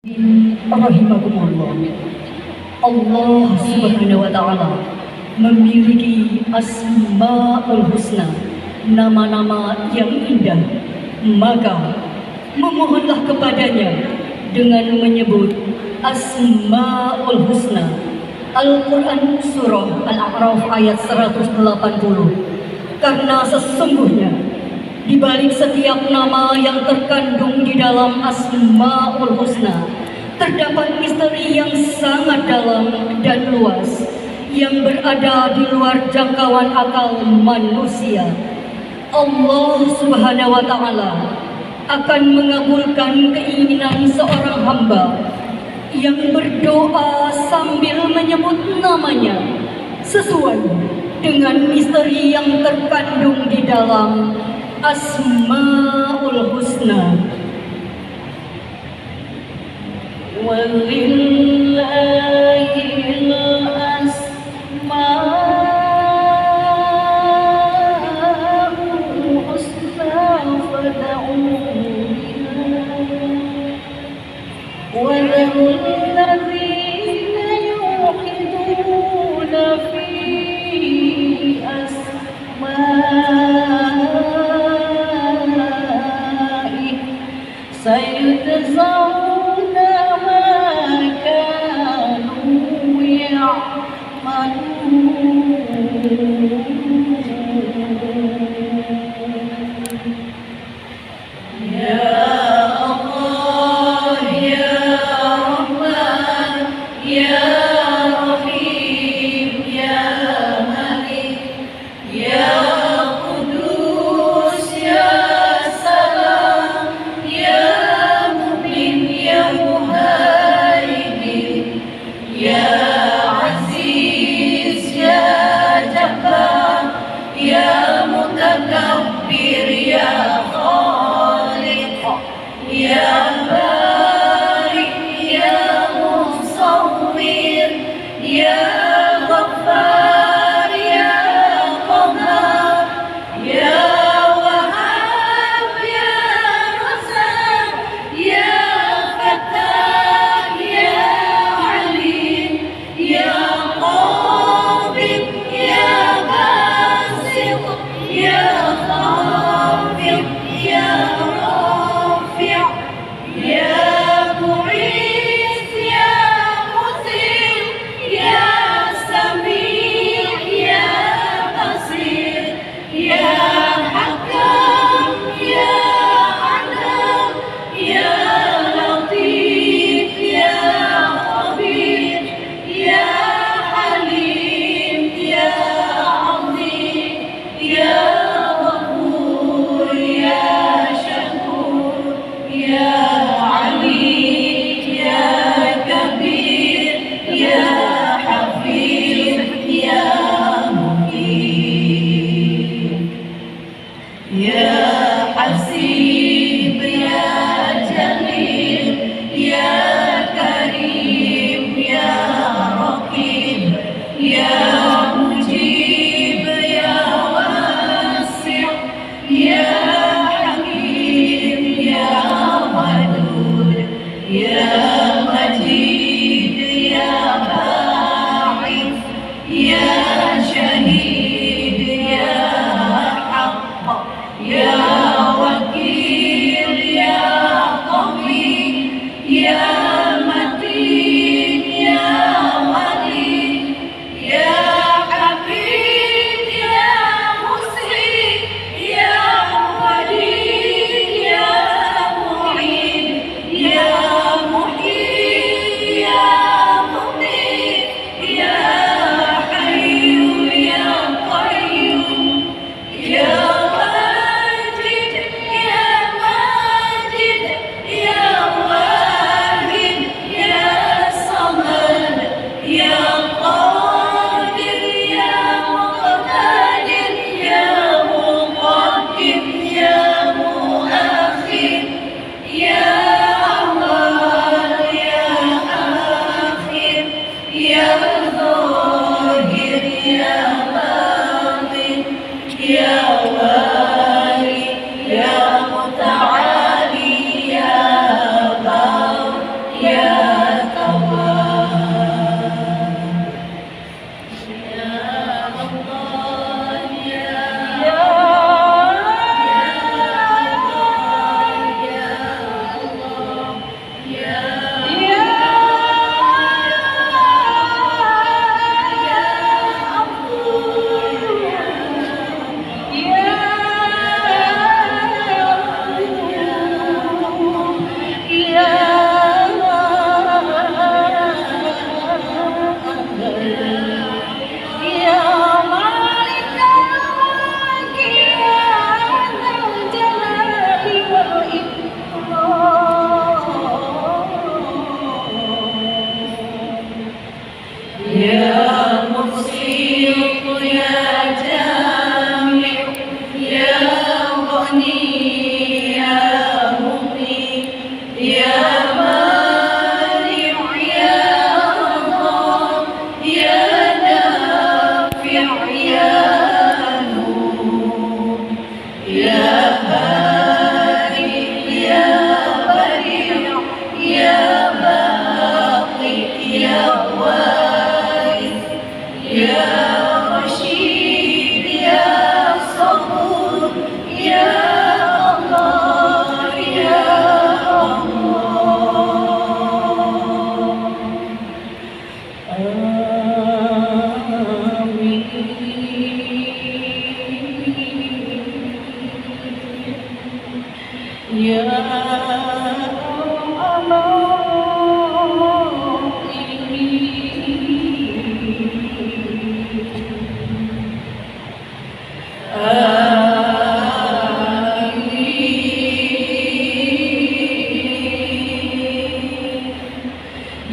Rahimakumullah. Allah Subhanahu wa Ta'ala memiliki Asmaul Husna, nama-nama yang indah. Maka memohonlah kepadanya dengan menyebut Asmaul Husna. Al-Quran Surah Al-A'raf ayat 180. Karena sesungguhnya di balik setiap nama yang terkandung di dalam Asmaul Husna terdapat misteri yang sangat dalam dan luas yang berada di luar jangkauan akal manusia. Allah Subhanahu wa Ta'ala akan mengabulkan keinginan seorang hamba yang berdoa sambil menyebut namanya sesuai dengan misteri yang terkandung di dalam Asmaul Husna. Walillahil asmaul husna fad'uhu wa dharul ladzina yuqiduna fi asma'i sayujzauna ma kanu ya'malun. Ya Allah, Ya Rahman, Ya Rahim, Ya Malik, Ya Qudus, Ya Salam, Ya Mu'min, Ya Muhaimin, Ya Aziz, Ya Jabbar, Ya Mutakabbir, Ya Khaliq, Ya Barik, Ya Musawwir, Ya Ghaffar, Ya Qahhar, Ya Wahhab, Ya Razzaq, Ya Fattah, Ya Alim, Ya Qabid, Ya Basit, Ya Khafid, Ya Rafi', Ya Mu'izz, Ya Mutil, Ya Sami', Ya Basir, Ya Hakam, Ya Alam, Ya Latif, Ya Khabir, Ya Halim, Ya Azim, Ya Ghafur, Ya Shakur, Ya Ali, Ya Kabir, Ya Hafiz, Ya Muqim, Ya Hasib, Ya Jalil, Ya Karim, Ya Raqib, Ya Mujib, Ya Wasi', Ya Hakim, Ya Wadud, Ya Majid, Ya Ba'ith, Ya Shahid, Ya Haqq, Ya Wakil, Ya Qawi, Ya Matin, Ya Wali, Ya Habib, Ya Muslim, Ya Walid, Ya Mu'in, Ya Muhyi,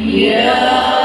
يا